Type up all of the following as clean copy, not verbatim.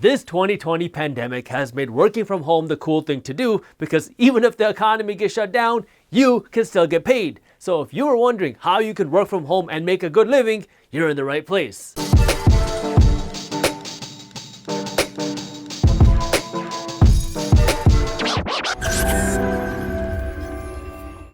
This 2020 pandemic has made working from home the cool thing to do because even if the economy gets shut down, you can still get paid. So if you were wondering how you can work from home and make a good living, you're in the right place.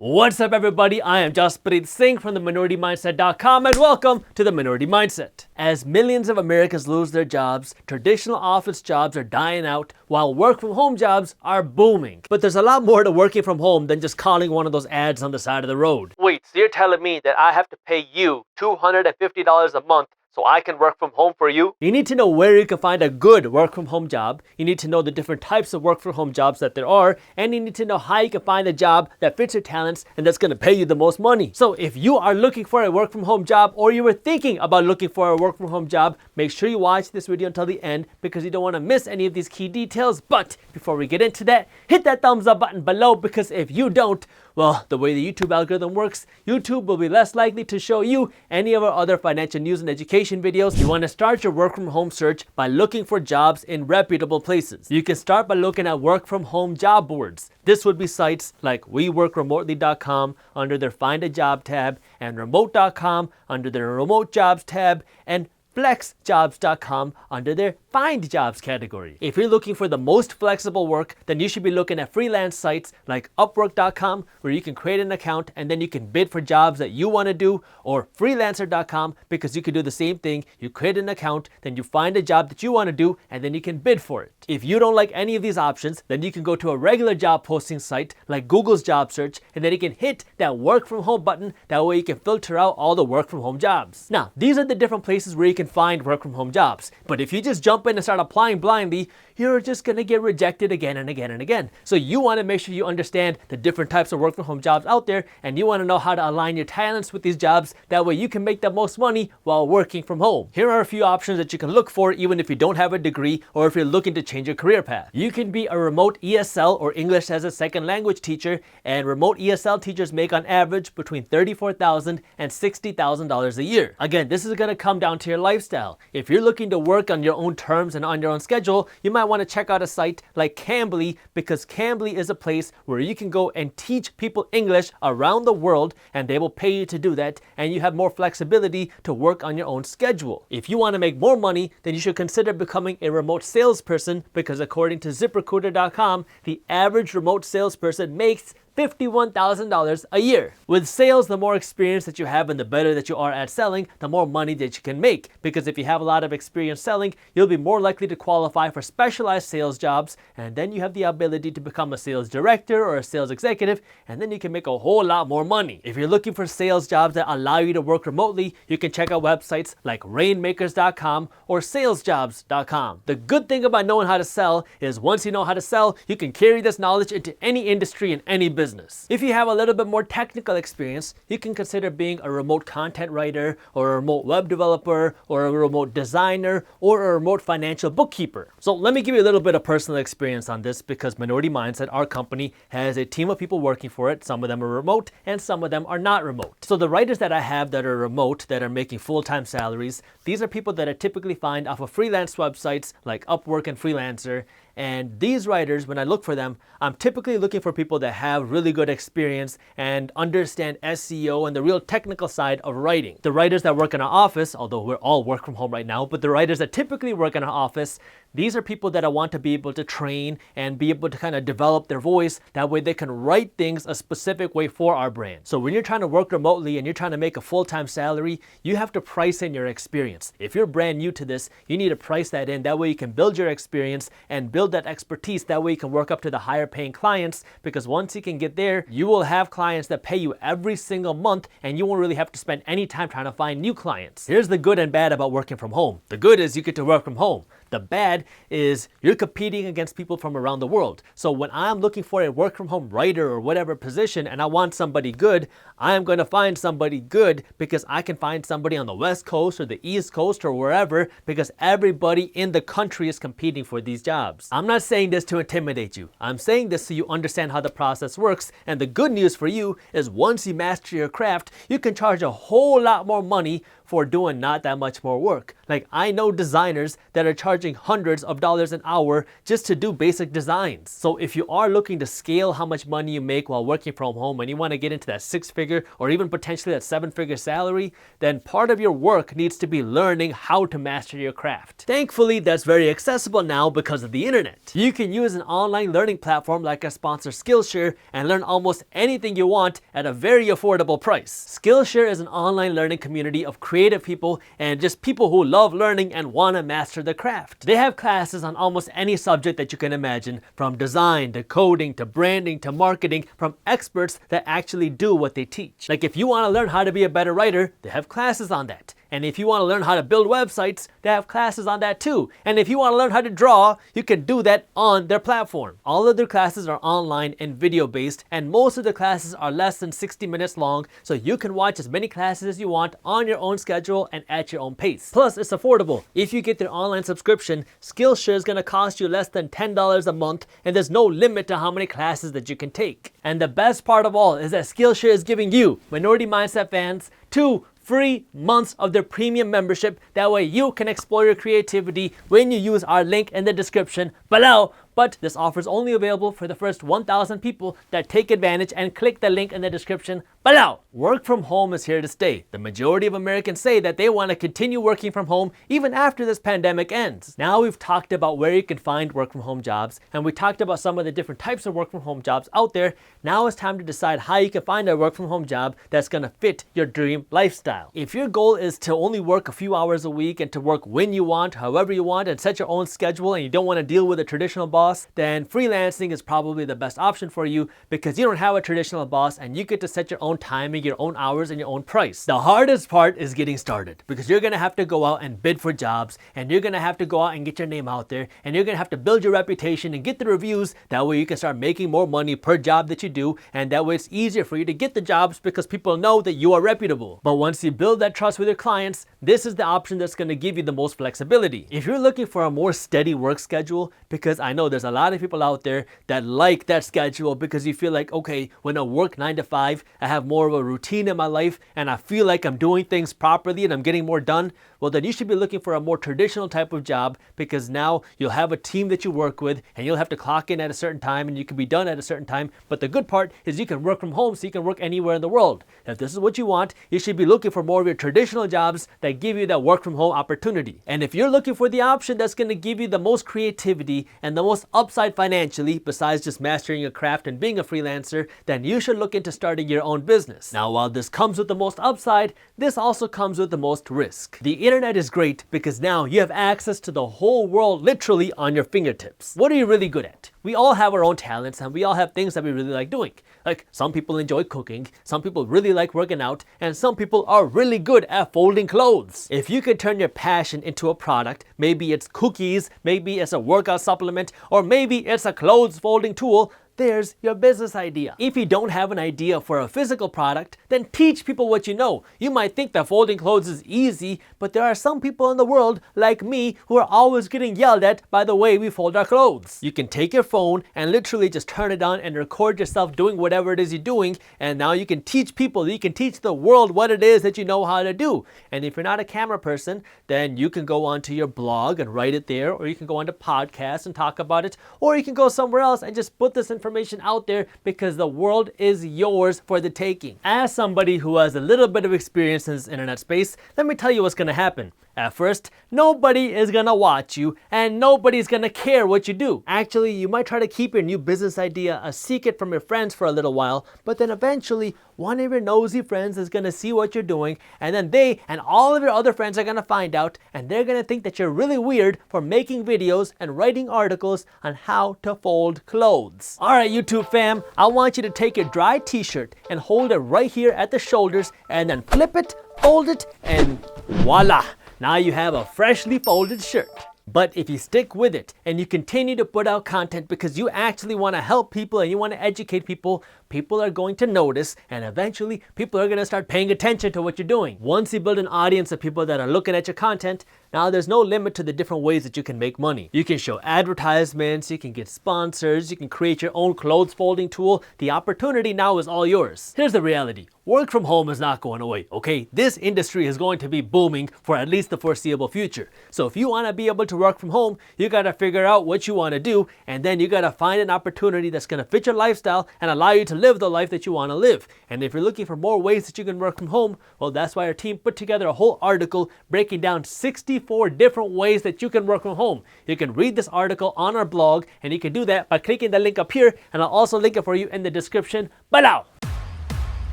What's up everybody, I am Jaspreet Singh from theminoritymindset.com and welcome to The Minority Mindset. As millions of Americans lose their jobs, traditional office jobs are dying out while work from home jobs are booming. But there's a lot more to working from home than just calling one of those ads on the side of the road. Wait, so you're telling me that I have to pay you $250 a month so I can work from home for you? You need to know where you can find a good work from home job. You need to know the different types of work from home jobs that there are, and you need to know how you can find a job that fits your talents and that's going to pay you the most money. So if you are looking for a work from home job or you were thinking about looking for a work from home job, make sure you watch this video until the end because you don't want to miss any of these key details. But before we get into that, hit that thumbs up button below because if you don't, well, the way the YouTube algorithm works, YouTube will be less likely to show you any of our other financial news and education videos. You want to start your work from home search by looking for jobs in reputable places. You can start by looking at work from home job boards. This would be sites like weworkremotely.com under their Find a Job tab, and remote.com under their Remote Jobs tab, and flexjobs.com under their Find Jobs category. If you're looking for the most flexible work, then you should be looking at freelance sites like upwork.com where you can create an account and then you can bid for jobs that you want to do, or freelancer.com because you can do the same thing. You create an account, then you find a job that you want to do and then you can bid for it. If you don't like any of these options, then you can go to a regular job posting site like Google's job search and then you can hit that work from home button. That way you can filter out all the work from home jobs. Now, these are the different places where you can find work from home jobs. But if you just jump in and start applying blindly, you're just gonna get rejected again and again and again. So you wanna make sure you understand the different types of work from home jobs out there, and you wanna know how to align your talents with these jobs. That way you can make the most money while working from home. Here are a few options that you can look for even if you don't have a degree or if you're looking to change your career path. You can be a remote ESL or English as a second language teacher, and remote ESL teachers make on average between $34,000 and $60,000 a year. Again, this is gonna come down to your lifestyle. If you're looking to work on your own terms and on your own schedule, you might want to check out a site like Cambly, because Cambly is a place where you can go and teach people English around the world and they will pay you to do that, and you have more flexibility to work on your own schedule. If you want to make more money, then you should consider becoming a remote salesperson, because according to ZipRecruiter.com, the average remote salesperson makes $51,000 a year. With sales, the more experience that you have and the better that you are at selling, the more money that you can make. Because if you have a lot of experience selling, you'll be more likely to qualify for specialized sales jobs, and then you have the ability to become a sales director or a sales executive, and then you can make a whole lot more money. If you're looking for sales jobs that allow you to work remotely, you can check out websites like rainmakers.com or salesjobs.com. The good thing about knowing how to sell is once you know how to sell, you can carry this knowledge into any industry and any business. If you have a little bit more technical experience, you can consider being a remote content writer or a remote web developer or a remote designer or a remote financial bookkeeper. So let me give you a little bit of personal experience on this, because Minority Mindset, our company, has a team of people working for it. Some of them are remote and some of them are not remote. So the writers that I have that are remote, that are making full-time salaries, these are people that I typically find off of freelance websites like Upwork and Freelancer. And these writers, when I look for them, I'm typically looking for people that have really good experience and understand SEO and the real technical side of writing. The writers that work in an office, although we're all work from home right now, but the writers that typically work in an office, these are people that I want to be able to train and be able to kind of develop their voice. That way they can write things a specific way for our brand. So when you're trying to work remotely and you're trying to make a full-time salary, you have to price in your experience. If you're brand new to this, you need to price that in. That way you can build your experience and build that expertise. That way you can work up to the higher paying clients, because once you can get there, you will have clients that pay you every single month and you won't really have to spend any time trying to find new clients. Here's the good and bad about working from home. The good is you get to work from home. The bad is you're competing against people from around the world. So when I'm looking for a work from home writer or whatever position and I want somebody good, I'm going to find somebody good because I can find somebody on the West Coast or the East Coast or wherever, because everybody in the country is competing for these jobs. I'm not saying this to intimidate you. I'm saying this so you understand how the process works. And the good news for you is once you master your craft, you can charge a whole lot more money for doing not that much more work. Like, I know designers that are charging hundreds of dollars an hour just to do basic designs. So if you are looking to scale how much money you make while working from home and you want to get into that 6-figure or even potentially that 7-figure salary, then part of your work needs to be learning how to master your craft. Thankfully, that's very accessible now because of the internet. You can use an online learning platform like our sponsor Skillshare and learn almost anything you want at a very affordable price. Skillshare is an online learning community of creative people and just people who love learning and want to master the craft. They have classes on almost any subject that you can imagine, from design to coding to branding to marketing, from experts that actually do what they teach. Like, if you want to learn how to be a better writer, they have classes on that. And if you want to learn how to build websites, they have classes on that too. And if you want to learn how to draw, you can do that on their platform. All of their classes are online and video based, and most of the classes are less than 60 minutes long, so you can watch as many classes as you want on your own schedule and at your own pace. Plus, it's affordable. If you get their online subscription, Skillshare is going to cost you less than $10 a month, and there's no limit to how many classes that you can take. And the best part of all is that Skillshare is giving you, Minority Mindset fans, 2 free months of their premium membership. That way you can explore your creativity when you use our link in the description below. But this offer is only available for the first 1,000 people that take advantage and click the link in the description below. Work from home is here to stay. The majority of Americans say that they want to continue working from home even after this pandemic ends. Now we've talked about where you can find work from home jobs, and we talked about some of the different types of work from home jobs out there. Now it's time to decide how you can find a work from home job that's going to fit your dream lifestyle. If your goal is to only work a few hours a week and to work when you want, however you want, and set your own schedule, and you don't want to deal with a traditional boss, then freelancing is probably the best option for you, because you don't have a traditional boss and you get to set your own timing, your own hours, and your own price. The hardest part is getting started, because you're going to have to go out and bid for jobs, and you're going to have to go out and get your name out there, and you're going to have to build your reputation and get the reviews. That way you can start making more money per job that you do, and that way it's easier for you to get the jobs because people know that you are reputable. But once you build that trust with your clients, this is the option that's going to give you the most flexibility. If you're looking for a more steady work schedule, because I know there's a lot of people out there that like that schedule because you feel like, okay, when I work 9 to 5, I have more of a routine in my life and I feel like I'm doing things properly and I'm getting more done. Well, then you should be looking for a more traditional type of job, because now you'll have a team that you work with and you'll have to clock in at a certain time and you can be done at a certain time. But the good part is you can work from home, so you can work anywhere in the world. If this is what you want, you should be looking for more of your traditional jobs that give you that work from home opportunity. And if you're looking for the option that's going to give you the most creativity and the most upside financially, besides just mastering your craft and being a freelancer, then you should look into starting your own business. Now, while this comes with the most upside, this also comes with the most risk. The internet is great because now you have access to the whole world literally on your fingertips. What are you really good at? We all have our own talents and we all have things that we really like doing. Like, some people enjoy cooking, some people really like working out, and some people are really good at folding clothes. If you can turn your passion into a product, maybe it's cookies, maybe it's a workout supplement, or maybe it's a clothes folding tool, there's your business idea. If you don't have an idea for a physical product, then teach people what you know. You might think that folding clothes is easy, but there are some people in the world, like me, who are always getting yelled at by the way we fold our clothes. You can take your phone and literally just turn it on and record yourself doing whatever it is you're doing, and now you can teach people, you can teach the world what it is that you know how to do. And if you're not a camera person, then you can go onto your blog and write it there, or you can go onto podcasts and talk about it, or you can go somewhere else and just put this information out there, because the world is yours for the taking. As somebody who has a little bit of experience in this internet space, let me tell you what's going to happen. At first, nobody is gonna watch you and nobody's gonna care what you do. Actually, you might try to keep your new business idea a secret from your friends for a little while, but then eventually one of your nosy friends is gonna see what you're doing, and then they and all of your other friends are gonna find out, and they're gonna think that you're really weird for making videos and writing articles on how to fold clothes. Alright, YouTube fam, I want you to take your dry t-shirt and hold it right here at the shoulders, and then flip it, fold it, and voila! Now you have a freshly folded shirt. But if you stick with it and you continue to put out content because you actually want to help people and you want to educate people, people are going to notice, and eventually people are going to start paying attention to what you're doing. Once you build an audience of people that are looking at your content, Now, there's no limit to the different ways that you can make money. You can show advertisements, you can get sponsors, you can create your own clothes folding tool. The opportunity now is all yours. Here's the reality. Work from home is not going away, okay? This industry is going to be booming for at least the foreseeable future. So if you want to be able to work from home, you got to figure out what you want to do, and then you got to find an opportunity that's going to fit your lifestyle and allow you to live the life that you want to live. And if you're looking for more ways that you can work from home, well, that's why our team put together a whole article breaking down 64 different ways that you can work from home. You can read this article on our blog, and you can do that by clicking the link up here, and I'll also link it for you in the description below.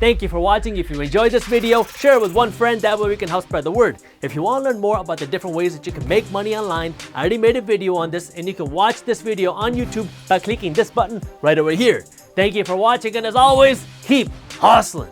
Thank you for watching. If you enjoyed this video, share it with one friend, that way we can help spread the word. If you want to learn more about the different ways that you can make money online, I already made a video on this, and you can watch this video on YouTube by clicking this button right over here. Thank you for watching, and as always, keep hustling.